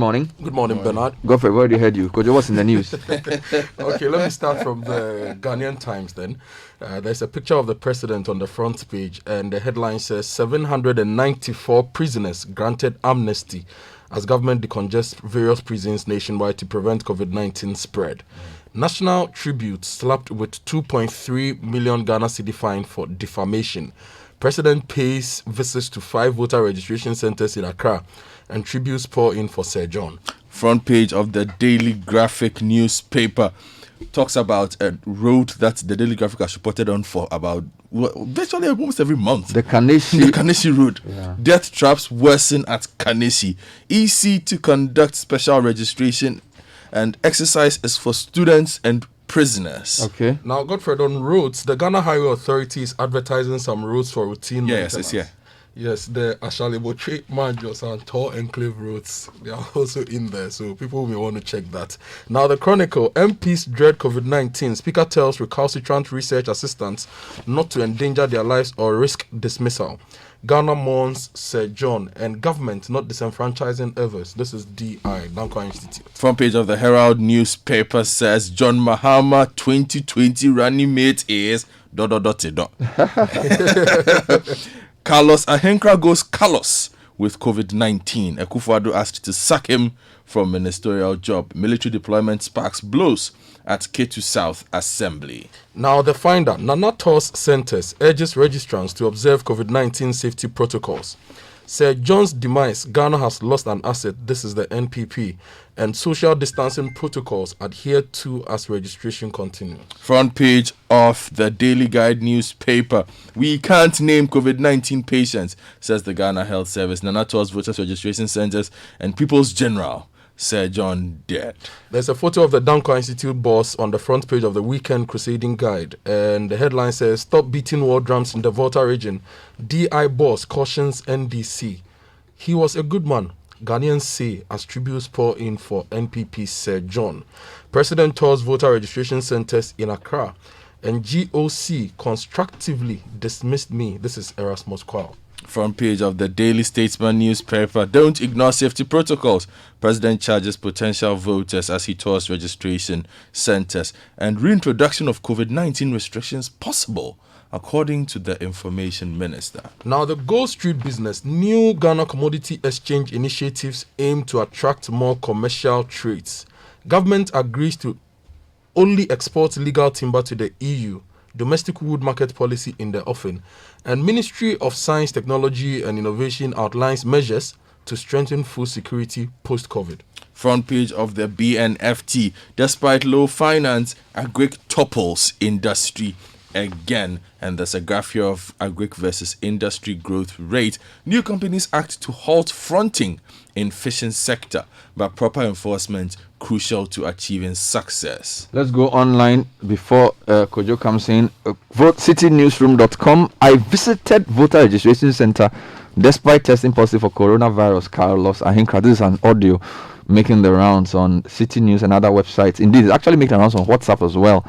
morning. Good morning, Bernard. Godfrey, we already heard you. Kojo, what's in the news? Okay, let me start from the Ghanaian Times then. There's a picture of the president on the front page, and the headline says 794 prisoners granted amnesty as government decongest various prisons nationwide to prevent COVID-19 spread. National tribute slapped with 2.3 million Ghana cedi fine for defamation. President pays visits to 5 voter registration centers in Accra, and tributes pour in for Sir John. Front page of the Daily Graphic newspaper talks about a road that the Daily Graphic has reported on for about virtually almost every month. The Kaneshie Road. Yeah. Death traps worsen at Kaneshie. EC to conduct special registration and exercise is for students and prisoners. Okay. Now, Godfred, on roads, the Ghana Highway Authority is advertising some roads for routine maintenance. Yes, the Ashalebotre, Manjos, and Tor Enclave roads, they are also in there, so people may want to check that. Now, the Chronicle, MPs dread COVID-19. Speaker tells recalcitrant research assistants not to endanger their lives or risk dismissal. Ghana mourns Sir John, and government not disenfranchising others. This is DI, Ahenkorah Institute. Front page of the Herald newspaper says John Mahama 2020 running mate is ... Carlos Ahenkorah goes callous with COVID-19. Akufo-Addo asked to sack him from ministerial job. Military deployment sparks blows at Ketu South Assembly. Now, the Finder, Nana Tos Centers urges registrants to observe COVID-19 safety protocols. Sir John's demise, Ghana has lost an asset. This is the NPP. And social distancing protocols adhered to as registration continues. Front page of the Daily Guide newspaper. We can't name COVID-19 patients, says the Ghana Health Service. Nana Tos Voters Registration Centers and People's General Sir John dead. There's a photo of the Ahenkorah Institute boss on the front page of the Weekend Crusading Guide, and the headline says, "Stop beating war drums in the Volta region. DI boss cautions NDC. He was a good man," Ghanaians say as tributes pour in for NPP Sir John. President tours voter registration centers in Accra, and GOC constructively dismissed me. This is Erasmus Kwao. Front page of the Daily Statesman newspaper. Don't ignore safety protocols. President charges potential voters as he tours registration centers. And reintroduction of COVID-19 restrictions possible, according to the information minister. Now, the Gold Street business, new Ghana Commodity Exchange initiatives aim to attract more commercial trades. Government agrees to only export legal timber to the EU. Domestic wood market policy in the offing, and Ministry of Science, Technology and Innovation outlines measures to strengthen food security post-COVID. Front page of the BNFT. Despite low finance, agric topples industry again. And there's a graph here of agric versus industry growth rate. New companies act to halt fronting in fishing sector, but proper enforcement crucial to achieving success. Let's go online before Kojo comes in. CitiNewsroom.com. I visited voter registration center despite testing positive for coronavirus. Carlos Ahenkorah. This is an audio making the rounds on Citi News and other websites. Indeed, it's actually making the rounds on WhatsApp as well.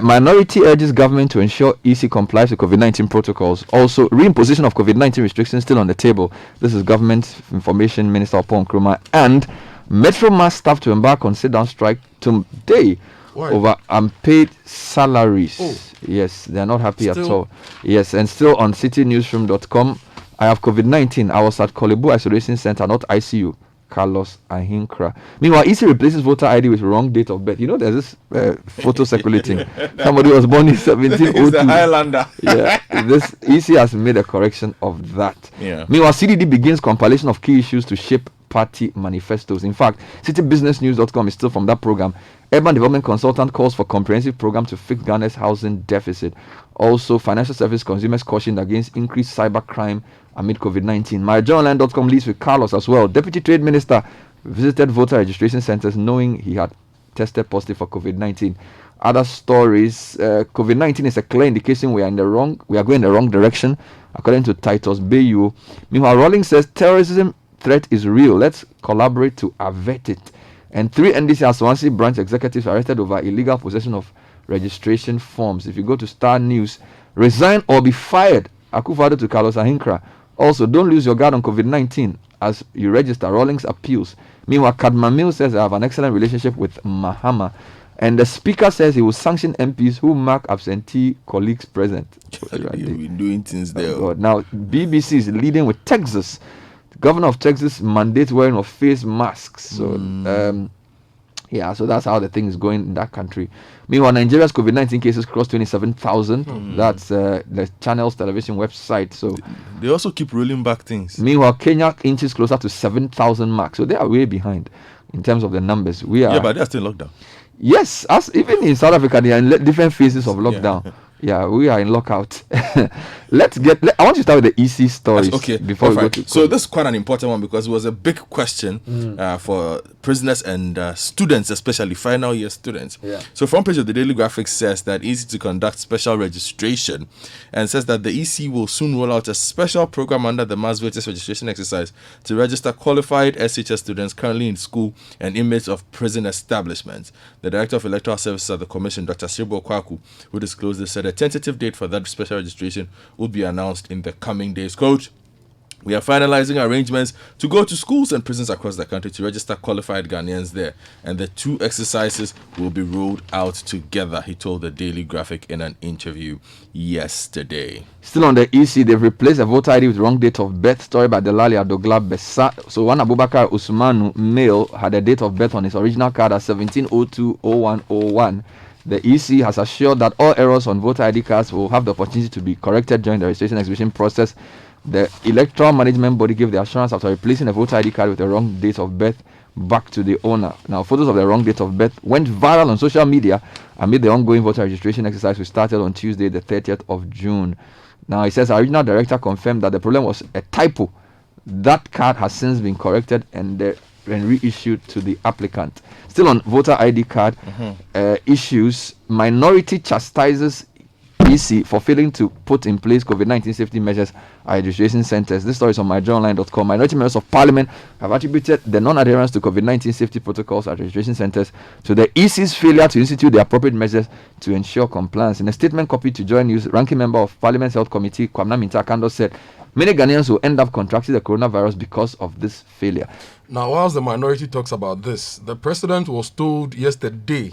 Minority urges government to ensure EC complies with COVID-19 protocols. Also, reimposition of COVID-19 restrictions still on the table. This is Government Information Minister Opon Nkrumah. And Metro Mass staff to embark on sit-down strike today over unpaid salaries. Yes, they are not happy at all. Yes, and still on CitiNewsroom.com, I have COVID-19. I was at Kolebu Isolation Center, not ICU. Carlos Ahenkorah. Meanwhile, EC replaces voter ID with wrong date of birth. You know, there's this photo circulating. Somebody was born in 1702. It's the Highlander. Yeah, this EC has made a correction of that. Yeah. Meanwhile, CDD begins compilation of key issues to shape party manifestos. In fact, CitiBusinessNews.com is still from that program. Urban Development Consultant calls for comprehensive program to fix Ghana's housing deficit. Also, Financial Service consumers cautioned against increased cybercrime amid COVID-19. MyJournalLine.com leads with Carlos as well. Deputy Trade Minister visited voter registration centers knowing he had tested positive for COVID-19. Other stories, COVID-19 is a clear indication we are going in the wrong direction, according to Titus Bayu. Meanwhile, Rawlings says terrorism threat is real. Let's collaborate to avert it. And 3 NDC Swansea branch executives arrested over illegal possession of registration forms. If you go to Star News, resign or be fired. Akufo-Addo to Carlos Ahenkorah. Also, don't lose your guard on COVID-19 as you register. Rawlings appeals Meanwhile, Kadma Mill says, I have an excellent relationship with Mahama. And the speaker says he will sanction MPs who mark absentee colleagues present. We're doing things there. God. Now, BBC is leading with Texas. The governor of Texas mandates wearing of face masks. So, so that's how the thing is going in that country. Meanwhile, Nigeria's COVID-19 cases crossed 27,000. That's the channel's television website. So they also keep rolling back things. Meanwhile, Kenya inches closer to 7,000 mark. So they are way behind in terms of the numbers. We are. Yeah, but they're still in lockdown. Yes, as even in South Africa, they are in different phases of lockdown. Yeah, we are in lockout. I want you to start with the EC stories. Okay, before we go to so this is quite an important one because it was a big question for prisoners and students, especially final year students. Yeah. So front page of the Daily Graphic says that EC to conduct special registration and says that the EC will soon roll out a special program under the mass voters registration exercise to register qualified SHS students currently in school and inmates of prison establishments. The Director of Electoral Services at the Commission, Dr. Shebo Kwaku, who disclosed this, said a tentative date for that special registration will be announced in the coming days. Coach, we are finalizing arrangements to go to schools and prisons across the country to register qualified Ghanaians there, and the two exercises will be rolled out together, he told the Daily Graphic in an interview yesterday. Still on the EC, they've replaced a voter ID with wrong date of birth, story by Delali Adogla Besa. So one Abubakar Usmanu male had a date of birth on his original card as 17020101. The EC has assured that all errors on voter ID cards will have the opportunity to be corrected during the registration exhibition process. The Electoral Management Body gave the assurance after replacing a voter ID card with a wrong date of birth back to the owner. Now, photos of the wrong date of birth went viral on social media amid the ongoing voter registration exercise which started on Tuesday, the 30th of June. Now, it says our regional director confirmed that the problem was a typo. That card has since been corrected and reissued to the applicant. Still on voter ID card issues, minority chastises EC for failing to put in place COVID-19 safety measures at registration centers. This story is on myjournalline.com. Minority members of parliament have attributed the non-adherence to COVID-19 safety protocols at registration centers to the EC's failure to institute the appropriate measures to ensure compliance. In a statement copied to Joy News, ranking member of Parliament's Health Committee, Kwamna Minta-Kando, said many Ghanaians will end up contracting the coronavirus because of this failure. Now, whilst the minority talks about this, the president was told yesterday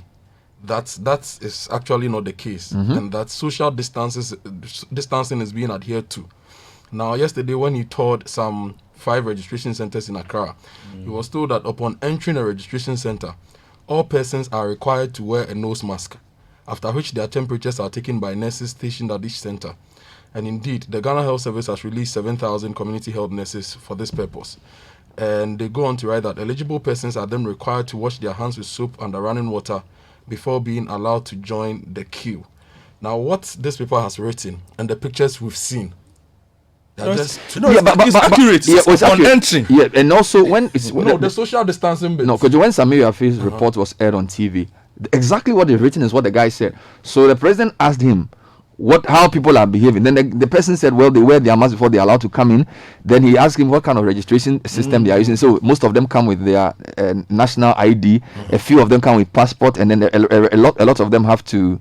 that is actually not the case, and that social distancing is being adhered to. Now, yesterday when he toured some 5 registration centers in Accra, he was told that upon entering a registration center, all persons are required to wear a nose mask, after which their temperatures are taken by nurses stationed at each center. And indeed, the Ghana Health Service has released 7,000 community health nurses for this purpose. And they go on to write that eligible persons are then required to wash their hands with soap under running water before being allowed to join the queue. Now, what this paper has written and the pictures we've seen, it's accurate. It's on entry. Yeah, and also when it's the social distancing bit. No, because when Samir Yafi's report was aired on TV, exactly what is written is what the guy said. So the president asked him how people are behaving. Then the person said, well, they wear their mask before they're allowed to come in. Then he asked him what kind of registration system they are using. So most of them come with their national ID. A few of them come with passport, and then a lot of them have to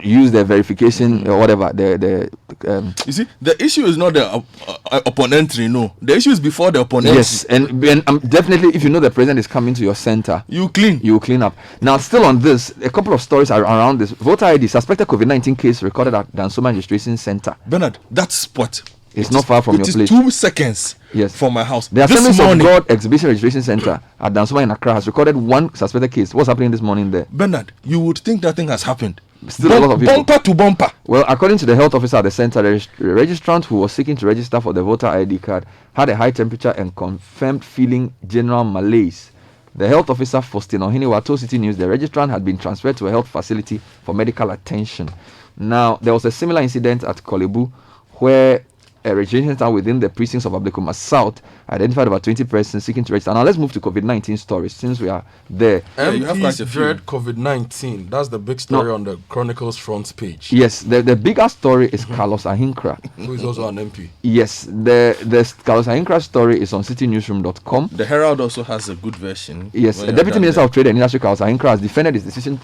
use their verification or whatever. You see, the issue is not the upon entry. No, the issue is before the upon entry. Yes, and definitely, if you know the president is coming to your center, you clean up. Now, still on this, a couple of stories are around this. Voter ID suspected COVID-19 case recorded at Dansoma Registration Center. Bernard, that spot. It's not far from your place. 2 seconds from my house. The Assemblies of God Exhibition Registration Center at Dansoma in Accra has recorded one suspected case. What's happening this morning there? Bernard, you would think nothing has happened. Still a lot of people. Bumper to bumper. Well, according to the health officer at the center, the registrant who was seeking to register for the voter ID card had a high temperature and confirmed feeling general malaise. The health officer, Faustin Ohiniwa, told Citi News the registrant had been transferred to a health facility for medical attention. Now, there was a similar incident at Kolebu where a registration center within the precincts of Ablekuma South identified about 20 persons seeking to register. Now let's move to COVID-19 stories since we are there. MPs dread COVID-19. That's the big story on the Chronicles front page. Yes, the bigger story is Carlos Ahenkorah, who is also an MP. Yes, the Carlos Ahenkorah story is on citinewsroom.com. The Herald also has a good version. Yes, the Deputy Minister of Trade and Industry, Carlos Ahenkorah, has defended his decision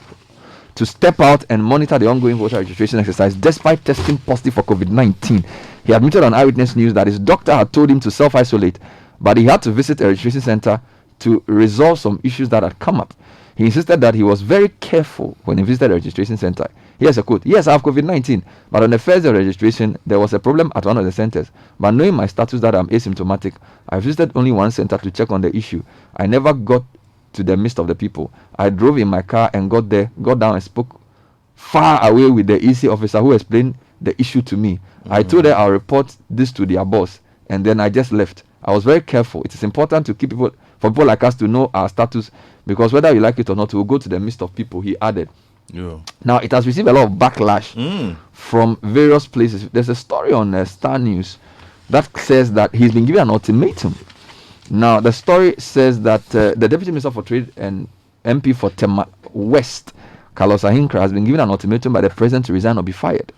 to step out and monitor the ongoing voter registration exercise despite testing positive for COVID-19. He admitted on Eyewitness News that his doctor had told him to self-isolate, but he had to visit a registration center to resolve some issues that had come up. He insisted that he was very careful when he visited the registration center. Here's a quote: "Yes, I have COVID-19, but on the first day of registration, there was a problem at one of the centers. But knowing my status that I'm asymptomatic, I visited only one center to check on the issue. I never got to the midst of the people. I drove in my car and got down and spoke far away with the EC officer who explained the issue to me. I told her I'll report this to their boss, and then I just left. I was very careful. It is important to for people like us to know our status, because whether you like it or not, we'll go to the midst of people," he added. Yeah. Now, it has received a lot of backlash from various places. There's a story on Star News that says that he's been given an ultimatum. Now, the story says that the Deputy Minister for Trade and MP for Tema West, Carlos Ahenkorah, has been given an ultimatum by the president to resign or be fired.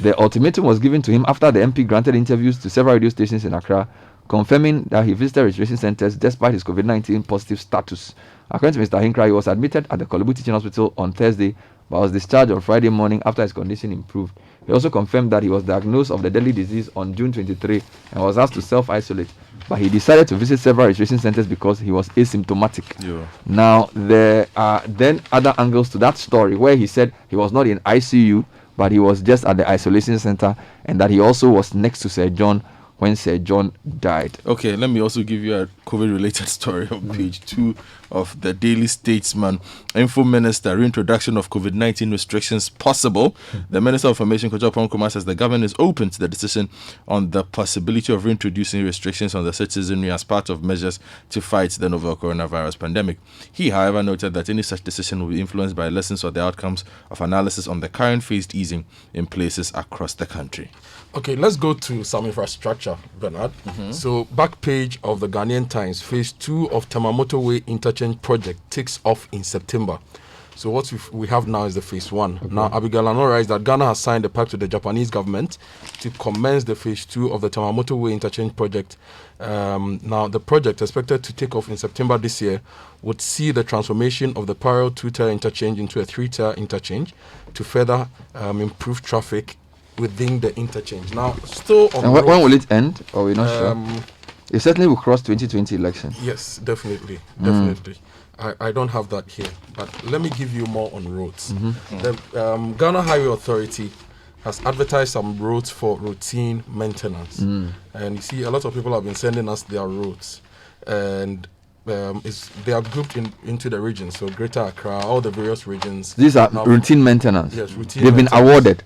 The ultimatum was given to him after the MP granted interviews to several radio stations in Accra, confirming that he visited registration centers despite his COVID-19 positive status. According to Mr. Ahenkorah, he was admitted at the Kolebu Teaching Hospital on Thursday, but was discharged on Friday morning after his condition improved. He also confirmed that he was diagnosed of the deadly disease on June 23 and was asked to self-isolate, but he decided to visit several registration centers because he was asymptomatic. Yeah. Now, there are then other angles to that story where he said he was not in ICU, but he was just at the isolation center, and that he also was next to Sir John when Sir John died. Okay, let me also give you a COVID-related story on page 2 of the Daily Statesman. Info Minister, reintroduction of COVID-19 restrictions possible. The Minister of Information, Kojo Nkrumah, says the government is open to the decision on the possibility of reintroducing restrictions on the citizenry as part of measures to fight the novel coronavirus pandemic. He, however, noted that any such decision will be influenced by lessons or the outcomes of analysis on the current phased easing in places across the country. Okay, let's go to some infrastructure, Bernard. So, back page of the Ghanaian Times, phase 2 of Tamamoto Way interchange project takes off in September. So, what we have now is the phase 1. Okay. Now, Abigail Anora is that Ghana has signed a pact with the Japanese government to commence the phase 2 of the Tamamoto Way interchange project. Now, the project, expected to take off in September this year, would see the transformation of the parallel 2-tier interchange into a 3-tier interchange to further improve traffic within the interchange. Now, still on and when will it end? Or we're not sure? It certainly will cross 2020 election. Yes, definitely. I don't have that here, but let me give you more on roads. The Ghana Highway Authority has advertised some roads for routine maintenance. And you see, a lot of people have been sending us their roads. And they are grouped into the regions. So Greater Accra, all the various regions. These are routine maintenance. Yes, routine They've maintenance. been awarded.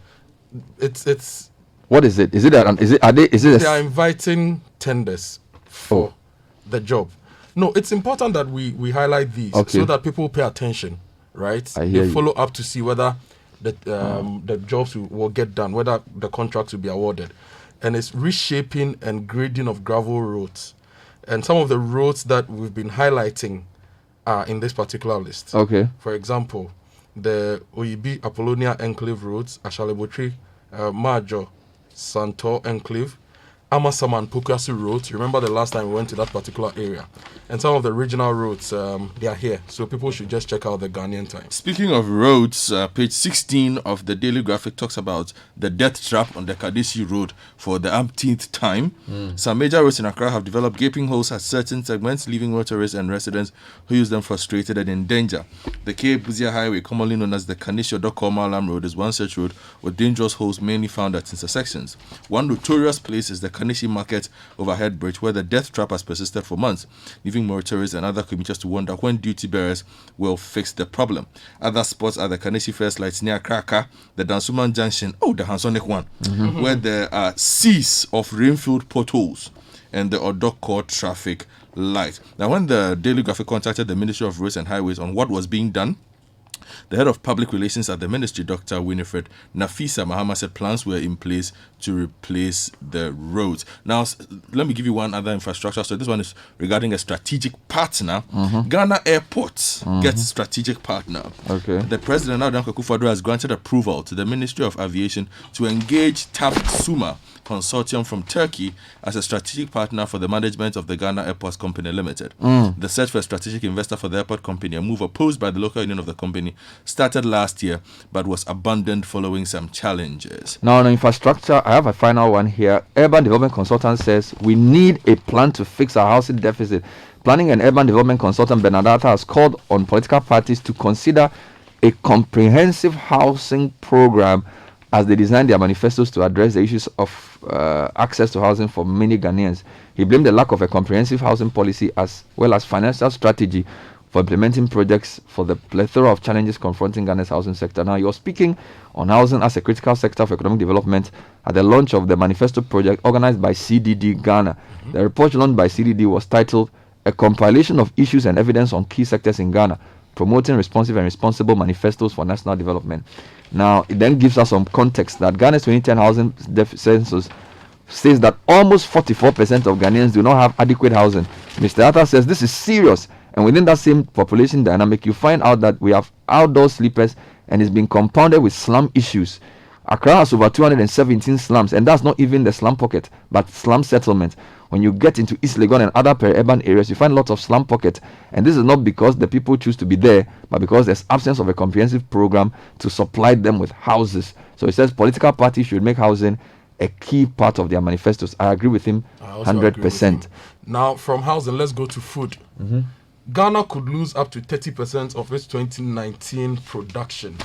It's What is it? they are inviting tenders for the job. No, it's important that we highlight these so that people pay attention, right? They follow up to see whether the jobs will get done, whether the contracts will be awarded. And it's reshaping and grading of gravel roads. And some of the roads that we've been highlighting are in this particular list. Okay. For example, the Oyibi Apollonia Enclave roads, Ashalebotri, Majo, Santor Enclave, Amasaman Pukasu roads. Remember the last time we went to that particular area. And some of the regional roads, they are here. So people should just check out the Ghanaian Times. Speaking of roads, page 16 of the Daily Graphic talks about the death trap on the Kadesi Road for the umpteenth time. Some major roads in Accra have developed gaping holes at certain segments, leaving motorists and residents who use them frustrated and in danger. The K-Buzia Highway, commonly known as the Kanisho-Dokoma-Alam Road, is one such road with dangerous holes mainly found at intersections. One notorious place is the Kanishi Market overhead bridge, where the death trap has persisted for months, leaving motorists and other commuters to wonder when duty bearers will fix the problem. Other spots are the Kanishi First Lights near Kraka, the Dansuman Junction, the Hansonic one, where there are seas of rain-filled potholes, and the Odoko traffic light. Now, when the Daily Graphic contacted the Ministry of Roads and Highways on what was being done, the head of public relations at the ministry, Dr. Winifred Nafisa Mahama, said plans were in place to replace the roads. Now, let me give you one other infrastructure. So this one is regarding a strategic partner. Ghana Airports gets strategic partner. Okay. The President, Nnamdi Akufo-Addo, has granted approval to the Ministry of Aviation to engage TAP Suma Consortium from Turkey as a strategic partner for the management of the Ghana Airports Company Limited. The search for a strategic investor for the airport company, a move opposed by the local union of the company, started last year but was abandoned following some challenges. Now on infrastructure, I have a final one here. Urban Development Consultant says we need a plan to fix our housing deficit. Planning and Urban Development Consultant Bernadette has called on political parties to consider a comprehensive housing program as they design their manifestos to address the issues of access to housing for many Ghanaians. He blamed the lack of a comprehensive housing policy as well as financial strategy for implementing projects for the plethora of challenges confronting Ghana's housing sector. Now, you're speaking on housing as a critical sector for economic development at the launch of the manifesto project organized by CDD Ghana. The report launched by CDD was titled A Compilation of Issues and Evidence on Key Sectors in Ghana, Promoting Responsive and Responsible Manifestos for National Development. Now, it then gives us some context that Ghana's 2010 housing census says that almost 44% of Ghanaians do not have adequate housing. Mr. Atta says this is serious, and within that same population dynamic, you find out that we have outdoor sleepers, and it's been compounded with slum issues. Accra has over 217 slums, and that's not even the slum pocket, but slum settlement. When you get into East Legon and other peri-urban areas, you find lots of slum pockets, and this is not because the people choose to be there, but because there's absence of a comprehensive program to supply them with houses. So it says political parties should make housing a key part of their manifestos. I agree with him 100%. Now, from housing, let's go to food. Ghana could lose up to 30% of its 2019 production.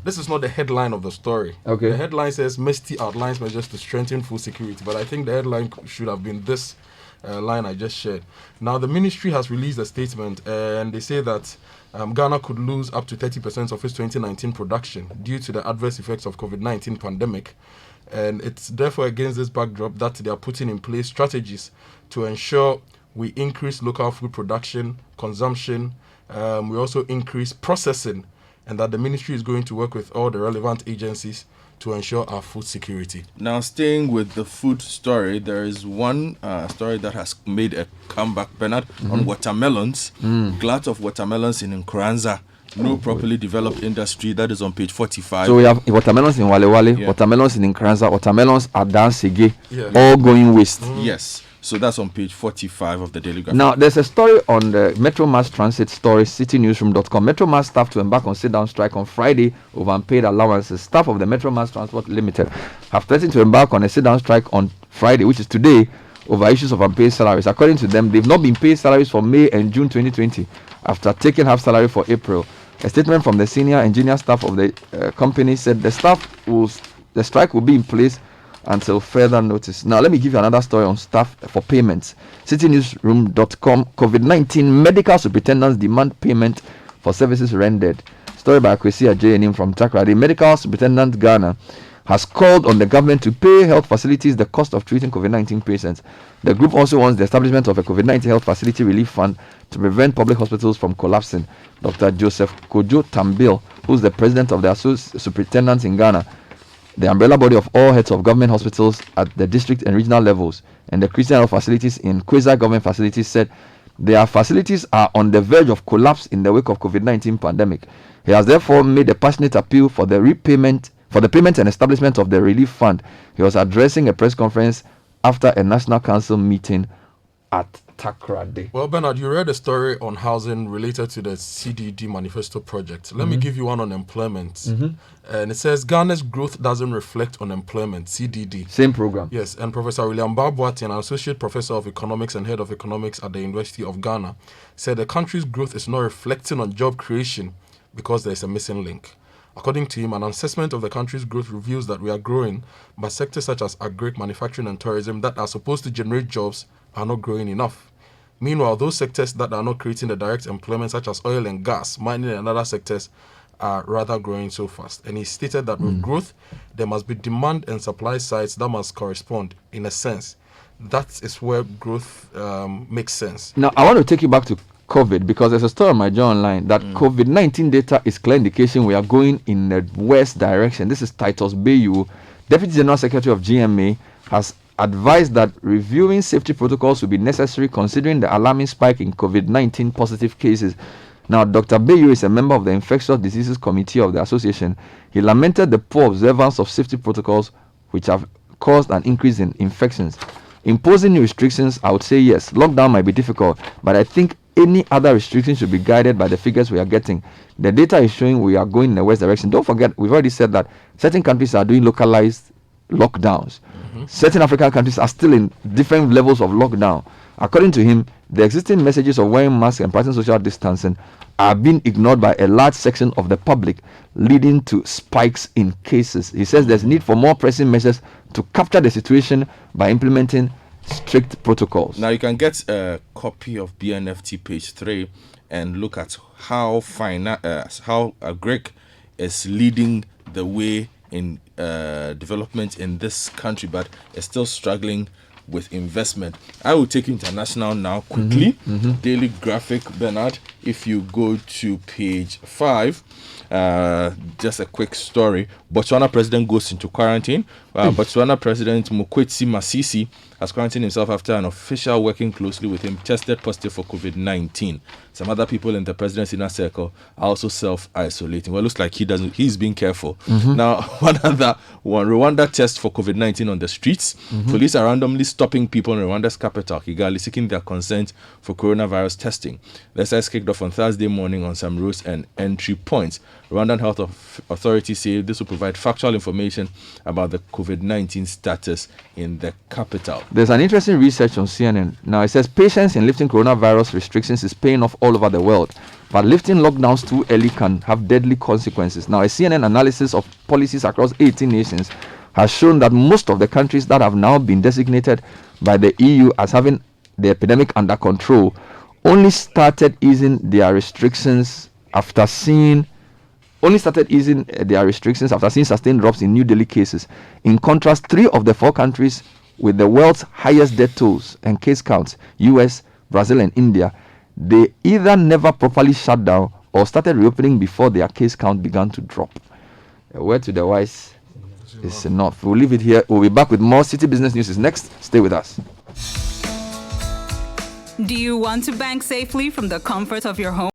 This is not the headline of the story. Okay. The headline says Mesty outlines measures to strengthen food security, but I think the headline should have been this line I just shared. Now, the ministry has released a statement, and they say that Ghana could lose up to 30% of its 2019 production due to the adverse effects of COVID-19 pandemic. And it's therefore against this backdrop that they are putting in place strategies to ensure we increase local food production, consumption, we also increase processing, and that the ministry is going to work with all the relevant agencies to ensure our food security. Now, staying with the food story, there is one story that has made a comeback, Bernard, on watermelons. Glut of watermelons in Nkranza. No properly developed industry. That is on page 45. So we have watermelons in Wale, watermelons in Nkranza, watermelons at Dansige, all going waste. Yes. So that's on page 45 of the Daily Graphic. Now, there's a story on the Metro Mass Transit story, citynewsroom.com. Metro Mass staff to embark on sit-down strike on Friday over unpaid allowances. Staff of the Metro Mass Transport Limited have threatened to embark on a sit-down strike on Friday, which is today, over issues of unpaid salaries. According to them, they've not been paid salaries for May and June 2020 after taking half salary for April. A statement from the senior engineer staff of the company said the strike will be in place until further notice. Now, let me give you another story on staff for payments. Citynewsroom.com. COVID-19 medical superintendents demand payment for services rendered. Story by Kwesi Ajayanim from Takra. The medical superintendent Ghana has called on the government to pay health facilities the cost of treating COVID-19 patients. The group also wants the establishment of a COVID-19 health facility relief fund to prevent public hospitals from collapsing. Dr. Joseph Kojo Tambil, who's the president of the superintendents in Ghana, the umbrella body of all heads of government hospitals at the district and regional levels, and the Christian health facilities in quasi-government facilities, said their facilities are on the verge of collapse in the wake of COVID-19 pandemic. He has therefore made a passionate appeal for the payment and establishment of the relief fund. He was addressing a press conference after a National Council meeting at Takrade. Well, Bernard, you read a story on housing related to the CDD manifesto project. Let me give you one on employment. And it says Ghana's growth doesn't reflect on employment, CDD. Same program. Yes, and Professor William Barboati, an associate professor of economics and head of economics at the University of Ghana, said the country's growth is not reflecting on job creation because there is a missing link. According to him, an assessment of the country's growth reveals that we are growing, but sectors such as agri, manufacturing and tourism that are supposed to generate jobs are not growing enough. Meanwhile, those sectors that are not creating the direct employment, such as oil and gas, mining and other sectors, are rather growing so fast. And he stated that with growth, there must be demand and supply sides that must correspond in a sense. That is where growth makes sense. Now, I want to take you back to COVID, because there's a story on my journal online that COVID-19 data is clear indication we are going in the worst direction. This is Titus Bayu, Deputy General Secretary of GMA, has advised that reviewing safety protocols will be necessary considering the alarming spike in COVID-19 positive cases. Now, Dr. Bayu is a member of the Infectious Diseases Committee of the association. He lamented the poor observance of safety protocols, which have caused an increase in infections. Imposing new restrictions, I would say yes, lockdown might be difficult, but I think any other restrictions should be guided by the figures we are getting. The data is showing we are going in the worst direction. Don't forget, we've already said that certain countries are doing localized lockdowns. Certain African countries are still in different levels of lockdown. According to him, the existing messages of wearing masks and practicing social distancing are being ignored by a large section of the public, leading to spikes in cases. He says there's need for more pressing measures to capture the situation by implementing strict protocols. Now you can get a copy of BNFT page 3 and look at how Agric is leading the way in development in this country, but is still struggling with investment. I will take international now quickly. Daily Graphic, Bernard, if you go to page 5, just a quick story. Botswana president goes into quarantine. Botswana president Mokwetsi Masisi has quarantined himself after an official working closely with him tested positive for COVID-19. Some other people in the president's inner circle are also self-isolating. Well, it looks like he's being careful. Now, one Rwanda test for COVID-19 on the streets. Police are randomly stopping people in Rwanda's capital, Kigali, seeking their consent for coronavirus testing. The exercise kicked off on Thursday morning on some roads and entry points. Rwandan health authorities say this will provide factual information about the COVID-19 status in the capital. There's an interesting research on CNN. Now, it says patience in lifting coronavirus restrictions is paying off all over the world, but lifting lockdowns too early can have deadly consequences. Now, a CNN analysis of policies across 18 nations has shown that most of the countries that have now been designated by the EU as having the epidemic under control only started easing their restrictions after seeing sustained drops in new daily cases. In contrast, 3 of the 4 countries with the world's highest death tolls and case counts, US, Brazil, and India, they either never properly shut down or started reopening before their case count began to drop. A word to the wise is enough. We'll leave it here. We'll be back with more City Business News next. Stay with us. Do you want to bank safely from the comfort of your home?